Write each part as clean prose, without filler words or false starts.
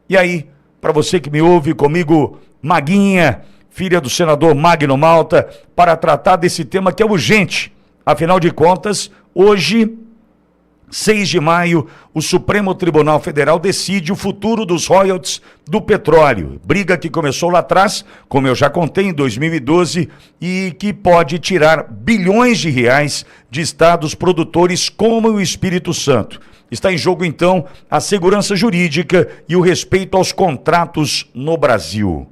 E aí, para você que me ouve, comigo, Maguinha, filha do senador Magno Malta, para tratar desse tema que é urgente. Afinal de contas, hoje, 6 de maio, o Supremo Tribunal Federal decide o futuro dos royalties do petróleo. Briga que começou lá atrás, como eu já contei, em 2012, e que pode tirar bilhões de reais de estados produtores como o Espírito Santo. Está em jogo, então, a segurança jurídica e o respeito aos contratos no Brasil.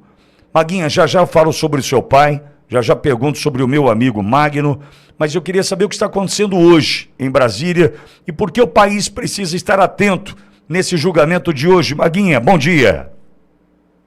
Maguinha, já eu falo sobre o seu pai, já pergunto sobre o meu amigo Magno, mas eu queria saber o que está acontecendo hoje em Brasília e por que o país precisa estar atento nesse julgamento de hoje. Maguinha, bom dia.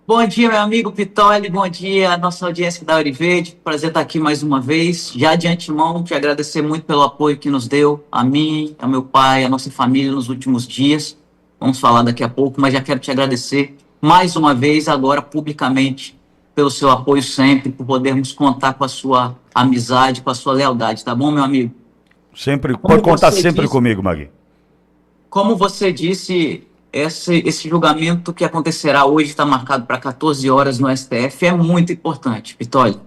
Bom dia, meu amigo Pitoli, bom dia à nossa audiência da Auriverde, prazer estar aqui mais uma vez. Já de antemão, te agradecer muito pelo apoio que nos deu, a mim, ao meu pai, à nossa família nos últimos dias. Vamos falar daqui a pouco, mas já quero te agradecer mais uma vez, agora publicamente, pelo seu apoio sempre, por podermos contar com a sua amizade, com a sua lealdade, tá bom, meu amigo? Sempre, pode contar sempre comigo, Maguinha. Como você disse, esse julgamento que acontecerá hoje, está marcado para 14 horas no STF, é muito importante, Pitoli,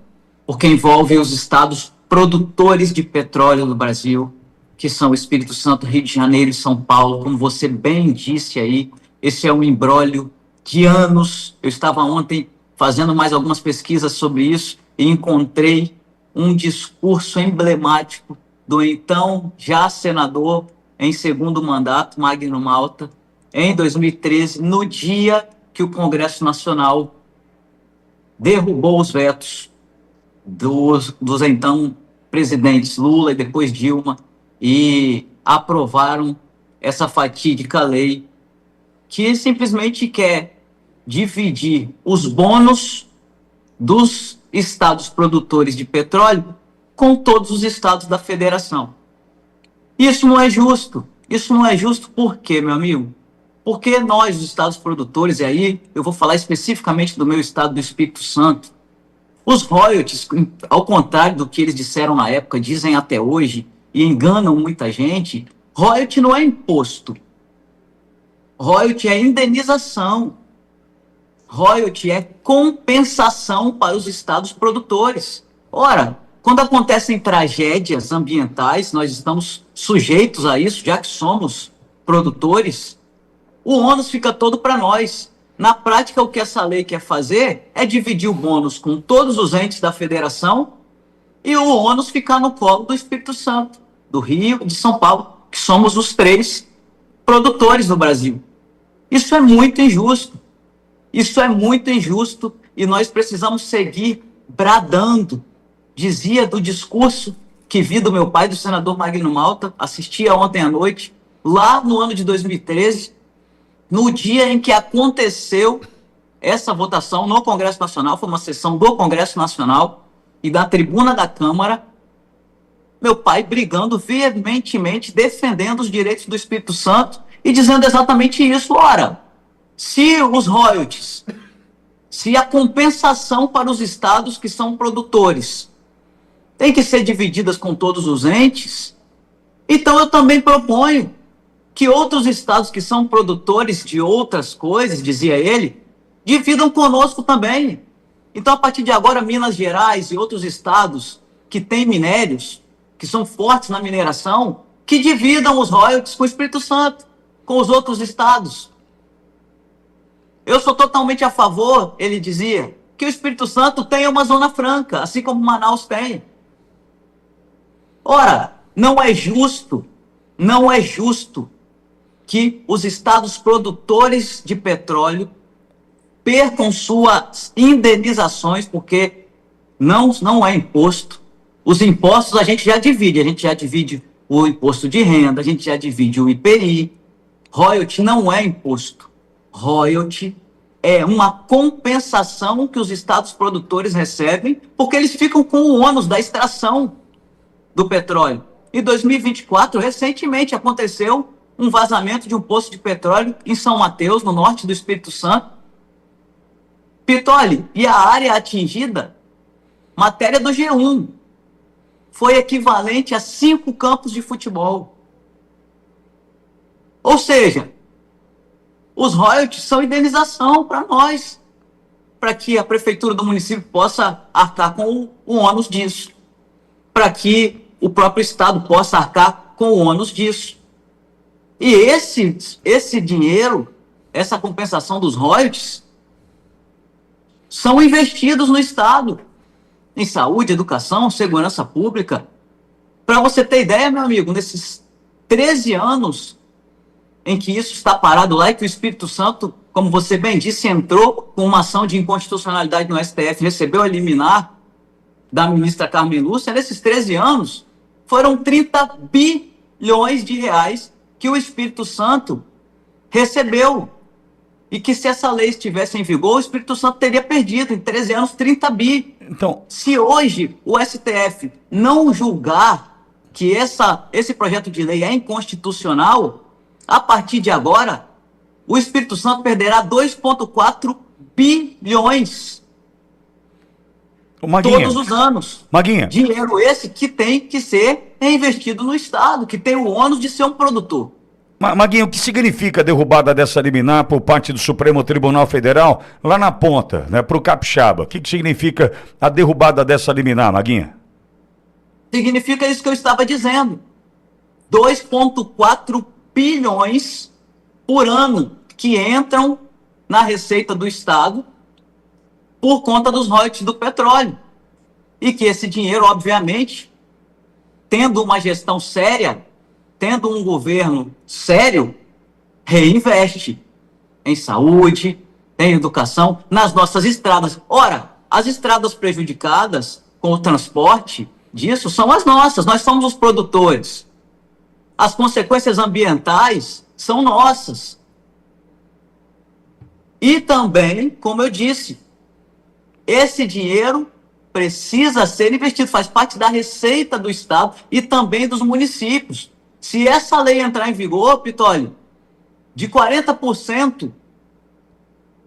porque envolve os estados produtores de petróleo do Brasil, que são o Espírito Santo, Rio de Janeiro e São Paulo. Como você bem disse aí, esse é um imbróglio de anos. Eu estava ontem fazendo mais algumas pesquisas sobre isso e encontrei um discurso emblemático do então já senador em segundo mandato, Magno Malta, em 2013, no dia que o Congresso Nacional derrubou os vetos dos então presidentes Lula e depois Dilma e aprovaram essa fatídica lei que simplesmente quer dividir os bônus dos estados produtores de petróleo com todos os estados da federação. Isso não é justo. Isso não é justo por quê, meu amigo? Porque nós, os estados produtores, e aí eu vou falar especificamente do meu estado do Espírito Santo, os royalties, ao contrário do que eles disseram na época, dizem até hoje, e enganam muita gente, royalty não é imposto. Royalty é indenização. Royalty é compensação para os estados produtores. Ora, quando acontecem tragédias ambientais, nós estamos sujeitos a isso, já que somos produtores, o ônus fica todo para nós. Na prática, o que essa lei quer fazer é dividir o bônus com todos os entes da federação e o ônus ficar no colo do Espírito Santo, do Rio e de São Paulo, que somos os 3 produtores no Brasil. Isso é muito injusto. Isso é muito injusto e nós precisamos seguir bradando. Dizia do discurso que vi do meu pai, do senador Magno Malta, assistia ontem à noite, lá no ano de 2013, no dia em que aconteceu essa votação no Congresso Nacional, foi uma sessão do Congresso Nacional e da tribuna da Câmara, meu pai brigando veementemente, defendendo os direitos do Espírito Santo e dizendo exatamente isso. Ora, se os royalties, se a compensação para os estados que são produtores tem que ser divididas com todos os entes, então eu também proponho que outros estados que são produtores de outras coisas, dizia ele, dividam conosco também. Então, a partir de agora, Minas Gerais e outros estados que têm minérios, que são fortes na mineração, que dividam os royalties com o Espírito Santo, com os outros estados. Eu sou totalmente a favor, ele dizia, que o Espírito Santo tenha uma zona franca, assim como Manaus tem. Ora, não é justo que os estados produtores de petróleo percam suas indenizações, porque não é imposto. Os impostos a gente já divide o imposto de renda, a gente já divide o IPI. Royalty não é imposto. Royalty é uma compensação que os estados produtores recebem, porque eles ficam com o ônus da extração do petróleo. Em 2024, recentemente, aconteceu um vazamento de um poço de petróleo em São Mateus, no norte do Espírito Santo. Pitoli, e a área atingida, matéria do G1, foi equivalente a 5 campos de futebol. Ou seja, Os royalties são indenização para nós, para que a prefeitura do município possa arcar com o ônus disso, para que o próprio Estado possa arcar com o ônus disso. E esse dinheiro, essa compensação dos royalties, são investidos no Estado, em saúde, educação, segurança pública. Para você ter ideia, meu amigo, nesses 13 anos em que isso está parado lá e que o Espírito Santo, como você bem disse, entrou com uma ação de inconstitucionalidade no STF, recebeu a liminar da ministra Carmen Lúcia, nesses 13 anos, foram 30 bilhões de reais que o Espírito Santo recebeu. E que se essa lei estivesse em vigor, o Espírito Santo teria perdido em 13 anos 30 bi. Então, se hoje o STF não julgar que esse projeto de lei é inconstitucional, a partir de agora, o Espírito Santo perderá 2,4 bilhões todos os anos. Maguinha. Dinheiro esse que tem que ser investido no Estado, que tem o ônus de ser um produtor. Maguinho, o que significa a derrubada dessa liminar por parte do Supremo Tribunal Federal lá na ponta, né, para o Capixaba? O que significa a derrubada dessa liminar, Maguinha? Significa isso que eu estava dizendo. 2,4 bilhões por ano que entram na receita do Estado por conta dos royalties do petróleo. E que esse dinheiro, obviamente, tendo uma gestão séria, tendo um governo sério, reinveste em saúde, em educação, nas nossas estradas. Ora, as estradas prejudicadas com o transporte disso são as nossas, nós somos os produtores. As consequências ambientais são nossas. E também, como eu disse, esse dinheiro precisa ser investido, faz parte da receita do Estado e também dos municípios. Se essa lei entrar em vigor, Pitoli, de 40%,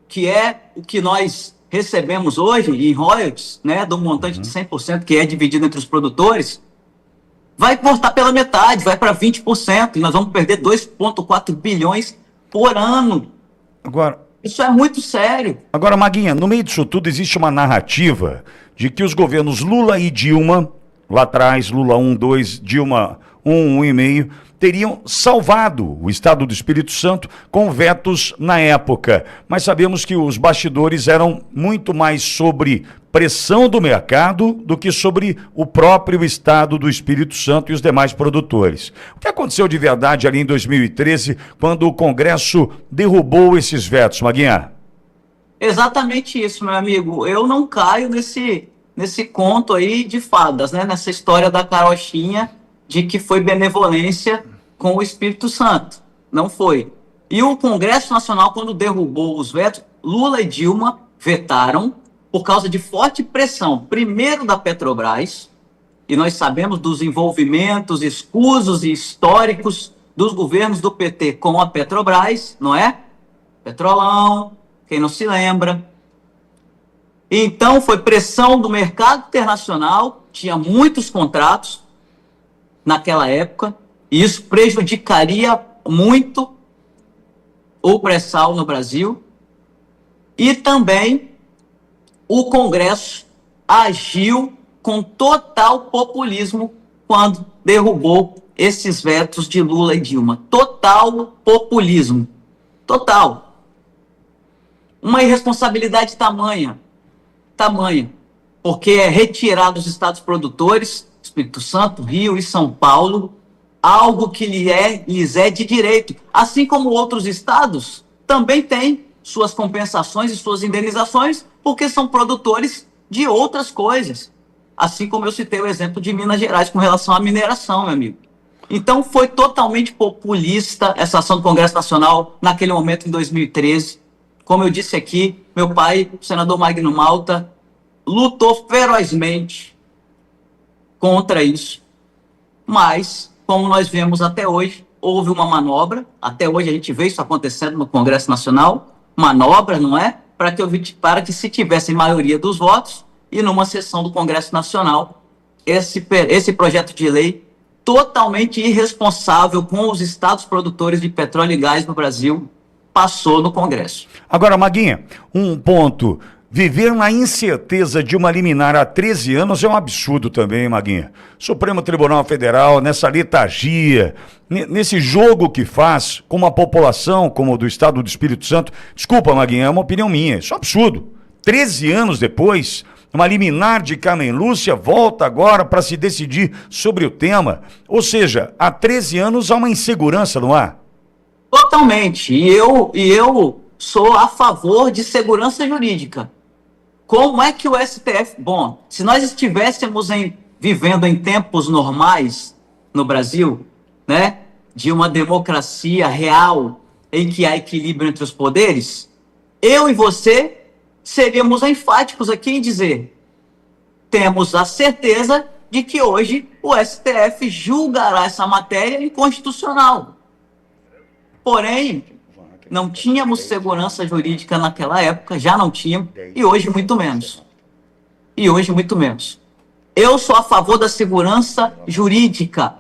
que é o que nós recebemos hoje em royalties, né, do montante de 100% que é dividido entre os produtores, vai cortar pela metade, vai para 20%, e nós vamos perder 2,4 bilhões por ano. Agora, isso é muito sério. Agora, Maguinha, no meio disso tudo existe uma narrativa de que os governos Lula e Dilma, lá atrás, Lula 1, 2, Dilma 1, 1,5, teriam salvado o Estado do Espírito Santo com vetos na época. Mas sabemos que os bastidores eram muito mais sobre pressão do mercado do que sobre o próprio Estado do Espírito Santo e os demais produtores. O que aconteceu de verdade ali em 2013, quando o Congresso derrubou esses vetos, Maguinha? Exatamente isso, meu amigo. Eu não caio nesse conto aí de fadas, né? Nessa história da carochinha de que foi benevolência com o Espírito Santo. Não foi. E o Congresso Nacional, quando derrubou os vetos, Lula e Dilma vetaram por causa de forte pressão, primeiro da Petrobras, e nós sabemos dos envolvimentos escusos e históricos dos governos do PT com a Petrobras, não é? Petrolão, quem não se lembra. Então foi pressão do mercado internacional, tinha muitos contratos naquela época, e isso prejudicaria muito o pré-sal no Brasil. E também o Congresso agiu com total populismo quando derrubou esses vetos de Lula e Dilma. Total populismo. Total. Uma irresponsabilidade tamanha, porque é retirar dos estados produtores, Espírito Santo, Rio e São Paulo, algo que lhes é de direito. Assim como outros estados também têm suas compensações e suas indenizações, porque são produtores de outras coisas. Assim como eu citei o exemplo de Minas Gerais com relação à mineração, meu amigo. Então foi totalmente populista essa ação do Congresso Nacional naquele momento, em 2013. Como eu disse aqui, meu pai, o senador Magno Malta, lutou ferozmente contra isso. Mas, como nós vemos até hoje, houve uma manobra. Até hoje a gente vê isso acontecendo no Congresso Nacional. Manobra, não é? Para que se tivesse maioria dos votos e numa sessão do Congresso Nacional, esse projeto de lei totalmente irresponsável com os estados produtores de petróleo e gás no Brasil passou no Congresso. Agora, Maguinha, um ponto. Viver na incerteza de uma liminar há 13 anos é um absurdo também, Maguinha. Supremo Tribunal Federal, nessa letargia, nesse jogo que faz com uma população como do Estado do Espírito Santo. Desculpa, Maguinha, é uma opinião minha. Isso é um absurdo. 13 anos depois, uma liminar de Carmen Lúcia volta agora para se decidir sobre o tema. Ou seja, há 13 anos há uma insegurança, não há? Totalmente. E eu sou a favor de segurança jurídica. Como é que o STF... Bom, se nós estivéssemos vivendo em tempos normais no Brasil, né, de uma democracia real em que há equilíbrio entre os poderes, eu e você seríamos enfáticos aqui em dizer: temos a certeza de que hoje o STF julgará essa matéria inconstitucional. Porém, não tínhamos segurança jurídica naquela época, já não tínhamos, e hoje muito menos. E hoje muito menos. Eu sou a favor da segurança jurídica.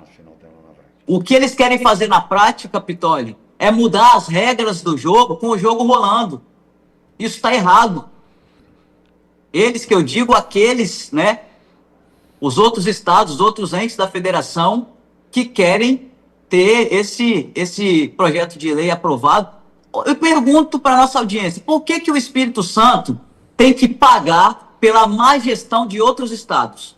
O que eles querem fazer na prática, Pitoli, é mudar as regras do jogo com o jogo rolando. Isso está errado. Eles que eu digo, aqueles, né, os outros estados, os outros entes da federação que querem ter esse projeto de lei aprovado. Eu pergunto para a nossa audiência, por que o Espírito Santo tem que pagar pela má gestão de outros estados?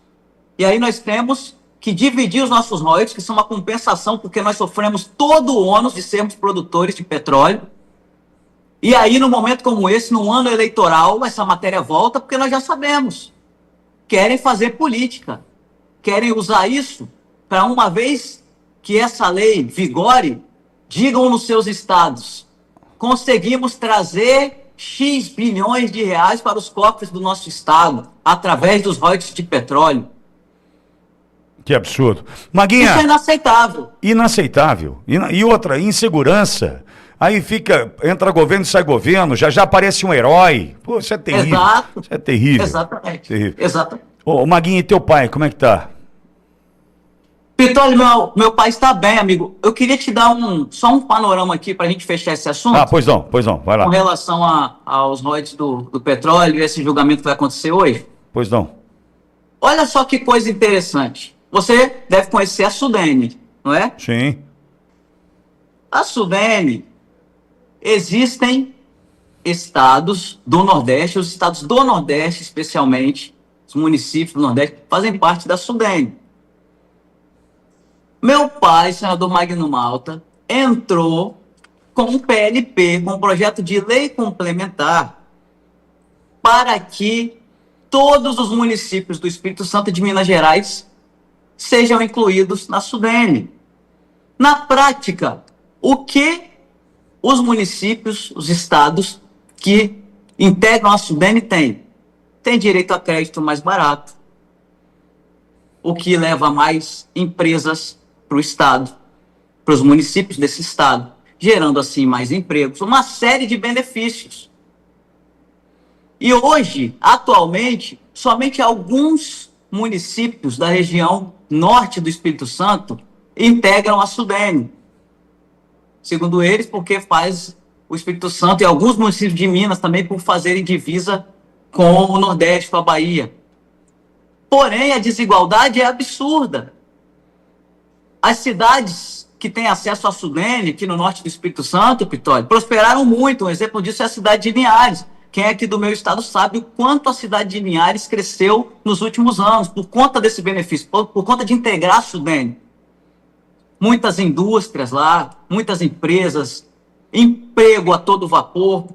E aí nós temos que dividir os nossos royalties, que são uma compensação, porque nós sofremos todo o ônus de sermos produtores de petróleo. E aí, num momento como esse, num ano eleitoral, essa matéria volta, porque nós já sabemos. Querem fazer política. Querem usar isso para, uma vez que essa lei vigore, digam nos seus estados: conseguimos trazer X bilhões de reais para os cofres do nosso estado, através dos royalties de petróleo. Que absurdo. Maguinha... Isso é inaceitável. Inaceitável. E outra, insegurança. Aí entra governo e sai governo, já aparece um herói. Pô, isso é terrível. Exato. Isso é terrível. Exatamente. Terrível. Exatamente. Ô, Maguinha, e teu pai, como é que tá? Pitoli, meu pai está bem, amigo. Eu queria te dar só um panorama aqui para a gente fechar esse assunto. Ah, pois não, vai lá. Com relação aos royalties do petróleo e esse julgamento que vai acontecer hoje. Pois não. Olha só que coisa interessante. Você deve conhecer a Sudene, não é? Sim. A Sudene, existem estados do Nordeste, os estados do Nordeste especialmente, os municípios do Nordeste, fazem parte da Sudene. Meu pai, senador Magno Malta, entrou com um PLP, com um projeto de lei complementar, para que todos os municípios do Espírito Santo e de Minas Gerais sejam incluídos na Sudene. Na prática, o que os municípios, os estados que integram a Sudene têm? Tem direito a crédito mais barato, o que leva mais empresas para o estado, para os municípios desse estado, gerando assim mais empregos, uma série de benefícios. E hoje, atualmente, somente alguns municípios da região norte do Espírito Santo integram a Sudene. Segundo eles, porque faz o Espírito Santo e alguns municípios de Minas também por fazerem divisa com o Nordeste, com a Bahia. Porém, a desigualdade é absurda. As cidades que têm acesso à Sudene, aqui no norte do Espírito Santo, Pitoli, prosperaram muito. Um exemplo disso é a cidade de Linhares. Quem é aqui do meu estado sabe o quanto a cidade de Linhares cresceu nos últimos anos, por conta desse benefício, por conta de integrar a Sudene. Muitas indústrias lá, muitas empresas, emprego a todo vapor.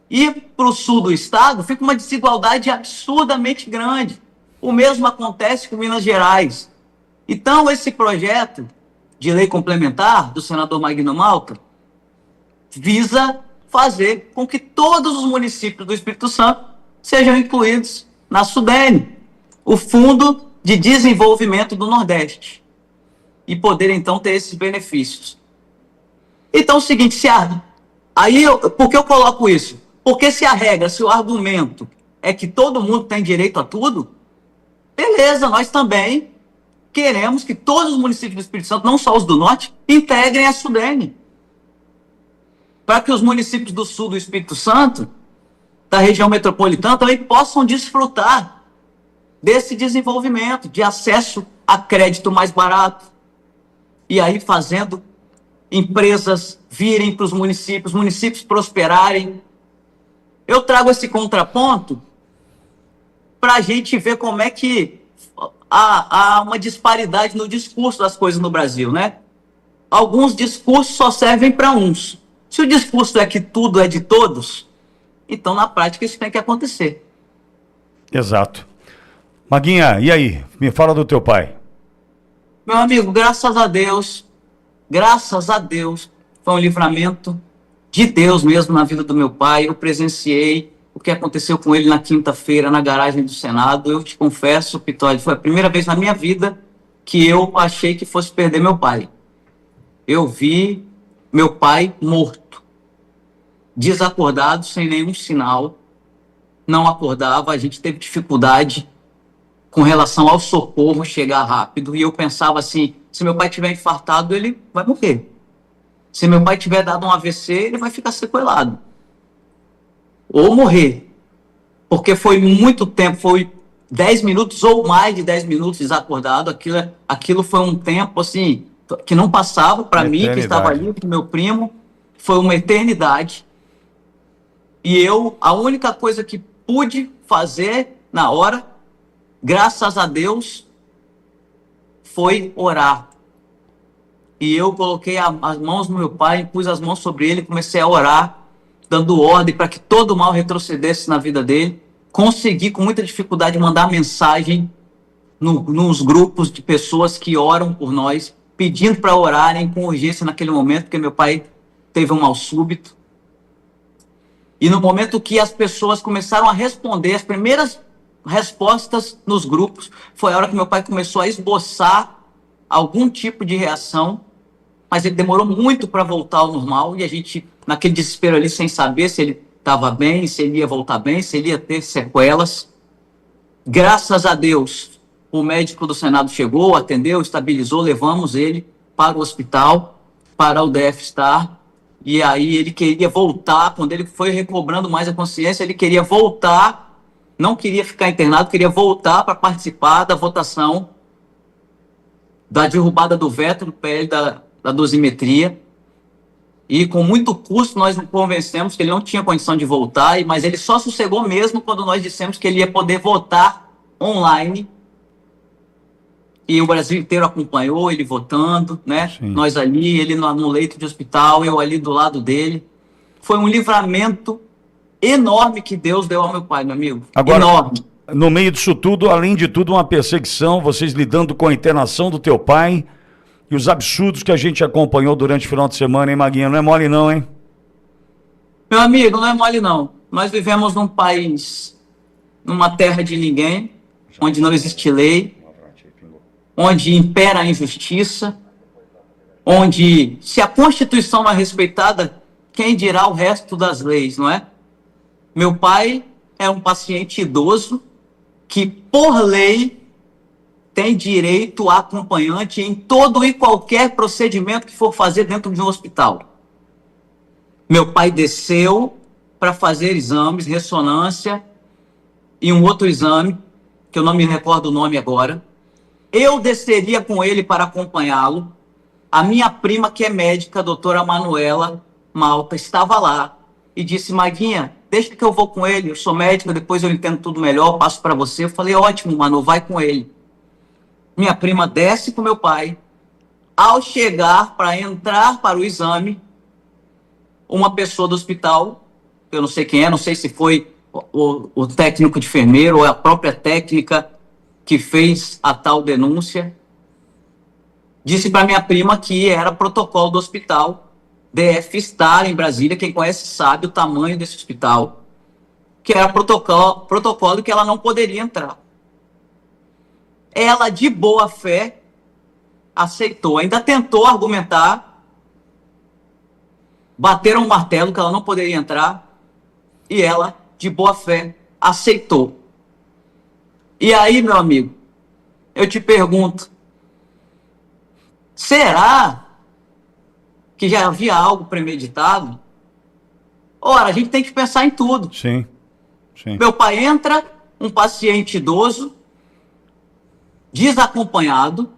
E para o sul do estado fica uma desigualdade absurdamente grande. O mesmo acontece com Minas Gerais. Então, esse projeto de lei complementar do senador Magno Malta visa fazer com que todos os municípios do Espírito Santo sejam incluídos na Sudene, o Fundo de Desenvolvimento do Nordeste, e poder, então, ter esses benefícios. Então, é o seguinte, por que eu coloco isso? Porque se a regra, se o argumento é que todo mundo tem direito a tudo, beleza, nós também queremos que todos os municípios do Espírito Santo, não só os do Norte, integrem a Sudene. para que os municípios do sul do Espírito Santo, da região metropolitana, também possam desfrutar desse desenvolvimento, de acesso a crédito mais barato, e aí fazendo empresas virem para os municípios prosperarem. Eu trago esse contraponto para a gente ver como é que há uma disparidade no discurso das coisas no Brasil, né? Alguns discursos só servem para uns. Se o discurso é que tudo é de todos, então na prática isso tem que acontecer. Exato. Maguinha, e aí? Me fala do teu pai. Meu amigo, graças a Deus, foi um livramento de Deus mesmo na vida do meu pai. Eu presenciei o que aconteceu com ele na quinta-feira na garagem do Senado. Eu te confesso, Pitoli, foi a primeira vez na minha vida que eu achei que fosse perder meu pai. Eu vi meu pai morto, desacordado, sem nenhum sinal, não acordava. A gente teve dificuldade com relação ao socorro chegar rápido, e eu pensava assim, se meu pai tiver infartado, ele vai morrer. Se meu pai tiver dado um AVC, ele vai ficar sequelado. Ou morrer. Porque foi muito tempo, foi 10 minutos ou mais de 10 minutos desacordado. Aquilo foi um tempo assim, que não passava para mim, que estava ali com meu primo. Foi uma eternidade. E a única coisa que pude fazer na hora, graças a Deus, foi orar. E eu coloquei as mãos no meu pai, pus as mãos sobre ele, comecei a orar, dando ordem para que todo o mal retrocedesse na vida dele. Consegui, com muita dificuldade, mandar mensagem nos grupos de pessoas que oram por nós, pedindo para orarem com urgência naquele momento, porque meu pai teve um mal súbito. E no momento que as pessoas começaram a responder, as primeiras respostas nos grupos, foi a hora que meu pai começou a esboçar algum tipo de reação, mas ele demorou muito para voltar ao normal, e a gente, naquele desespero ali, sem saber se ele estava bem, se ele ia voltar bem, se ele ia ter sequelas. Graças a Deus, o médico do Senado chegou, atendeu, estabilizou, levamos ele para o hospital, para o DF-Star, e aí ele queria voltar. Quando ele foi recobrando mais a consciência, ele queria voltar, não queria ficar internado, queria voltar para participar da votação da derrubada do veto do PL da dosimetria. E com muito custo nós convencemos que ele não tinha condição de voltar, mas ele só sossegou mesmo quando nós dissemos que ele ia poder votar online. E o Brasil inteiro acompanhou ele votando, né? Sim. Nós ali, ele no leito de hospital, eu ali do lado dele. Foi um livramento enorme que Deus deu ao meu pai, meu amigo. Agora, enorme. No meio disso tudo, além de tudo, uma perseguição, vocês lidando com a internação do teu pai e os absurdos que a gente acompanhou durante o final de semana, hein, Maguinha? Não é mole não, hein? Meu amigo, não é mole não. Nós vivemos num país, numa terra de ninguém, onde não existe lei, onde impera a injustiça, onde, se a Constituição não é respeitada, quem dirá o resto das leis, não é? Meu pai é um paciente idoso que, por lei, tem direito a acompanhante em todo e qualquer procedimento que for fazer dentro de um hospital. Meu pai desceu para fazer exames, ressonância e um outro exame, que eu não me recordo o nome agora. Eu desceria com ele para acompanhá-lo. A minha prima, que é médica, a doutora Manuela Malta, estava lá e disse: Maguinha, deixa que eu vou com ele, eu sou médica, depois eu entendo tudo melhor, passo para você. Eu falei: ótimo, Manu, vai com ele. Minha prima desce com meu pai. Ao chegar para entrar para o exame, uma pessoa do hospital, eu não sei quem é, não sei se foi o técnico de enfermeiro ou a própria técnica que fez a tal denúncia, disse para minha prima que era protocolo do hospital DF-Star em Brasília. Quem conhece sabe o tamanho desse hospital, que era protocolo que ela não poderia entrar. Ela, de boa fé, aceitou. Ainda tentou argumentar, bateram o martelo que ela não poderia entrar, e ela, de boa fé, aceitou. E aí, meu amigo, eu te pergunto, será que já havia algo premeditado? Ora, a gente tem que pensar em tudo. Sim, sim. Meu pai entra, um paciente idoso, desacompanhado,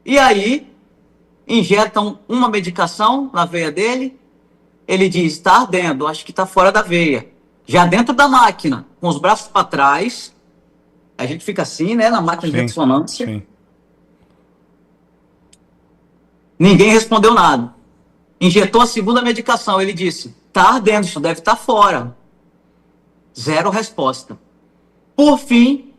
e aí injetam uma medicação na veia dele, ele diz, está ardendo, acho que está fora da veia. Já dentro da máquina, com os braços para trás, a gente fica assim, né, na máquina de ressonância. Sim. Ninguém respondeu nada. Injetou a segunda medicação, ele disse, está ardendo, isso deve estar fora. Zero resposta. Por fim,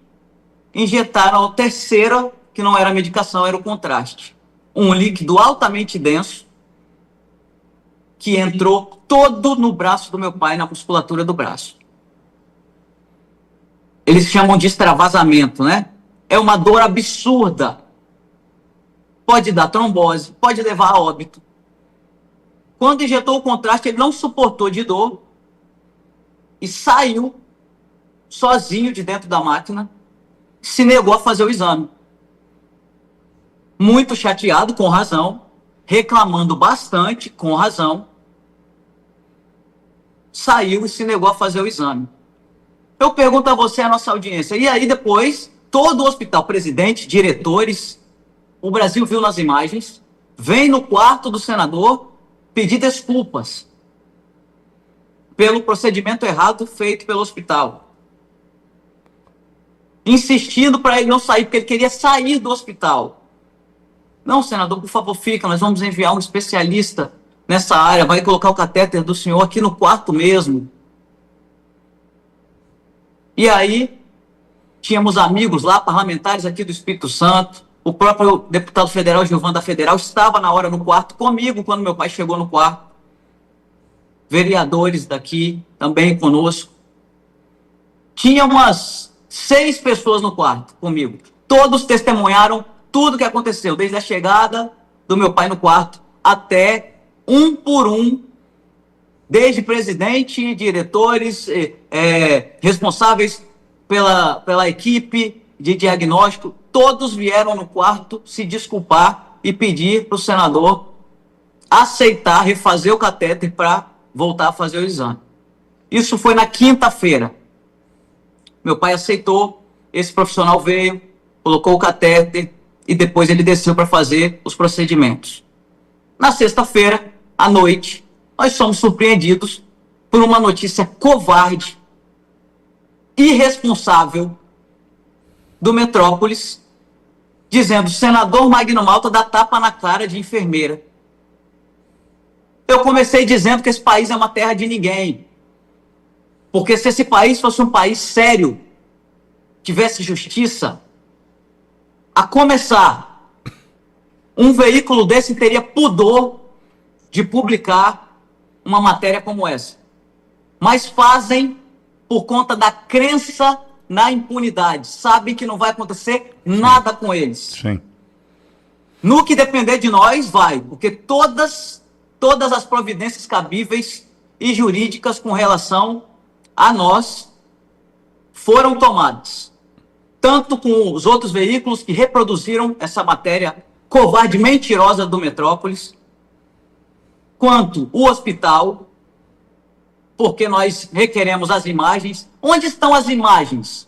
injetaram a terceira, que não era medicação, era o contraste. Um líquido altamente denso, que entrou todo no braço do meu pai, na musculatura do braço. Eles chamam de extravasamento, né? É uma dor absurda. Pode dar trombose, pode levar a óbito. Quando injetou o contraste, ele não suportou de dor e saiu sozinho de dentro da máquina, se negou a fazer o exame. Muito chateado, com razão, reclamando bastante, com razão, saiu e se negou a fazer o exame. Eu pergunto a você, a nossa audiência, e aí depois, todo o hospital, presidente, diretores, o Brasil viu nas imagens, vem no quarto do senador pedir desculpas pelo procedimento errado feito pelo hospital. Insistindo para ele não sair, porque ele queria sair do hospital. Não, senador, por favor, fica, nós vamos enviar um especialista nessa área, vai colocar o catéter do senhor aqui no quarto mesmo. E aí, tínhamos amigos lá, parlamentares aqui do Espírito Santo, o próprio deputado federal, Gilvan da Federal, estava na hora no quarto comigo, quando meu pai chegou no quarto. Vereadores daqui, também conosco. Tinha umas 6 pessoas no quarto comigo. Todos testemunharam tudo o que aconteceu, desde a chegada do meu pai no quarto até um por um, desde presidente, diretores, responsáveis pela equipe de diagnóstico, todos vieram no quarto se desculpar e pedir para o senador aceitar, refazer o catéter para voltar a fazer o exame. Isso foi na quinta-feira. Meu pai aceitou, esse profissional veio, colocou o catéter e depois ele desceu para fazer os procedimentos. Na sexta-feira, à noite, nós somos surpreendidos por uma notícia covarde, irresponsável, do Metrópolis, dizendo: senador Magno Malta dá tapa na cara de enfermeira. Eu comecei dizendo que esse país é uma terra de ninguém. Porque se esse país fosse um país sério, tivesse justiça, a começar, um veículo desse teria pudor de publicar uma matéria como essa. Mas fazem por conta da crença na impunidade. Sabem que não vai acontecer nada com eles. Sim. No que depender de nós, vai. Porque todas as providências cabíveis e jurídicas com relação a nós foram tomadas. Tanto com os outros veículos que reproduziram essa matéria covarde, mentirosa do Metrópolis, quanto o hospital, porque nós requeremos as imagens. Onde estão as imagens?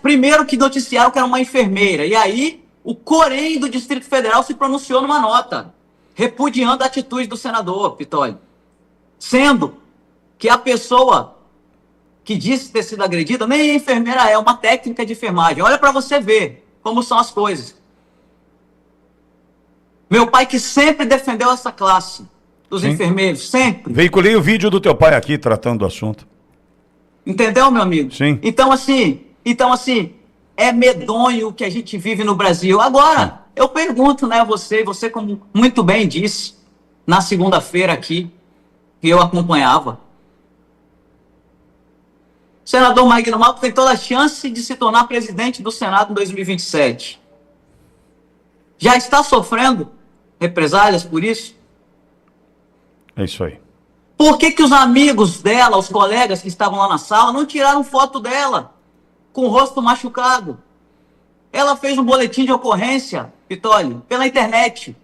Primeiro que noticiaram que era uma enfermeira, e aí o Corém do Distrito Federal se pronunciou numa nota, repudiando a atitude do senador Pittoli, sendo que a pessoa que disse ter sido agredida nem enfermeira é, uma técnica de enfermagem. Olha para você ver como são as coisas. Meu pai, que sempre defendeu essa classe dos enfermeiros, sempre. Veiculei o vídeo do teu pai aqui tratando do assunto. Entendeu, meu amigo? Sim. Então assim, é medonho o que a gente vive no Brasil. Agora, eu pergunto, né, a você como muito bem disse, na segunda-feira aqui, que eu acompanhava, o senador Magno Malta tem toda a chance de se tornar presidente do Senado em 2027. Já está sofrendo represálias por isso? É isso aí. Por que os amigos dela, os colegas que estavam lá na sala, não tiraram foto dela com o rosto machucado? Ela fez um boletim de ocorrência, Pittoli, pela internet.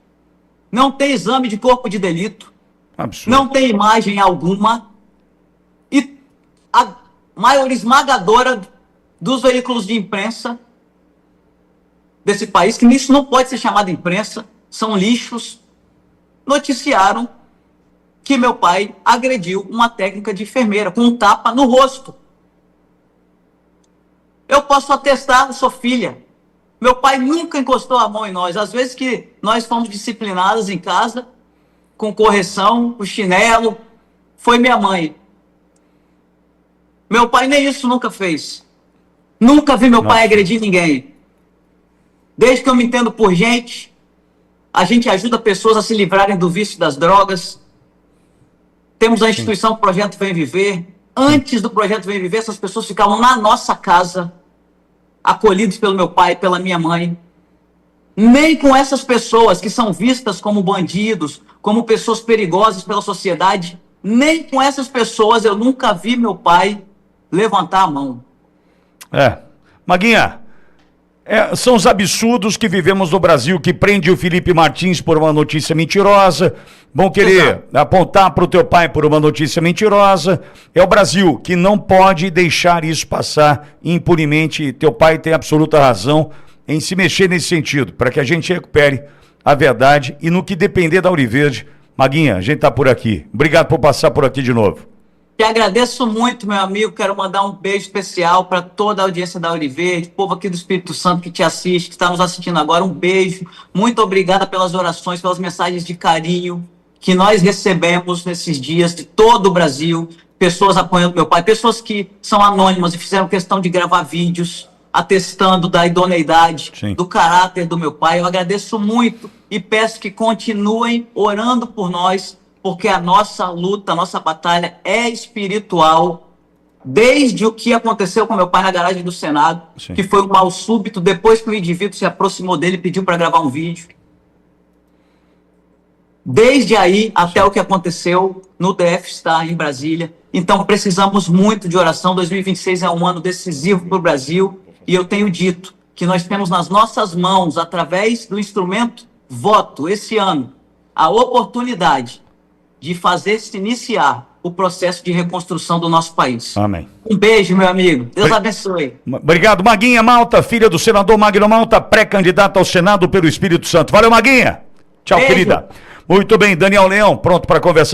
Não tem exame de corpo de delito. Absurdo. Não tem imagem alguma. E a maioria esmagadora dos veículos de imprensa desse país, que isso não pode ser chamado imprensa, são lixos, noticiaram que meu pai agrediu uma técnica de enfermeira com um tapa no rosto. Eu posso atestar, eu sou filha. Meu pai nunca encostou a mão em nós. Às vezes que nós fomos disciplinadas em casa, com correção, com chinelo, foi minha mãe. Meu pai nem isso nunca fez. Nunca vi meu pai agredir ninguém. Desde que eu me entendo por gente, a gente ajuda pessoas a se livrarem do vício das drogas. Temos a instituição Projeto Vem Viver. Antes do Projeto Vem Viver, essas pessoas ficavam na nossa casa, acolhidos pelo meu pai e pela minha mãe. Nem com essas pessoas que são vistas como bandidos, como pessoas perigosas pela sociedade, nem com essas pessoas eu nunca vi meu pai levantar a mão. Maguinha, são os absurdos que vivemos no Brasil, que prende o Felipe Martins por uma notícia mentirosa, vão querer apontar para o teu pai por uma notícia mentirosa. É o Brasil que não pode deixar isso passar impunemente. Teu pai tem absoluta razão em se mexer nesse sentido, para que a gente recupere a verdade e no que depender da Auriverde. Maguinha, a gente está por aqui. Obrigado por passar por aqui de novo. Te agradeço muito, meu amigo. Quero mandar um beijo especial para toda a audiência da Auriverde, povo aqui do Espírito Santo que te assiste, que está nos assistindo agora. Um beijo. Muito obrigada pelas orações, pelas mensagens de carinho que nós recebemos nesses dias de todo o Brasil. Pessoas apoiando meu pai, pessoas que são anônimas e fizeram questão de gravar vídeos atestando da idoneidade, do caráter do meu pai. Eu agradeço muito e peço que continuem orando por nós, porque a nossa luta, a nossa batalha é espiritual, desde o que aconteceu com meu pai na garagem do Senado, que foi um mal súbito, depois que o indivíduo se aproximou dele e pediu para gravar um vídeo. Desde aí até o que aconteceu no DF-Star em Brasília. Então precisamos muito de oração. 2026 é um ano decisivo para o Brasil e eu tenho dito que nós temos nas nossas mãos, através do instrumento voto, esse ano, a oportunidade de fazer-se iniciar o processo de reconstrução do nosso país. Amém. Um beijo, meu amigo. Deus abençoe. Obrigado, Maguinha Malta, filha do senador Magno Malta, pré-candidata ao Senado pelo Espírito Santo. Valeu, Maguinha. Tchau, beijo. querida. Muito bem, Daniel Leão, pronto para conversar.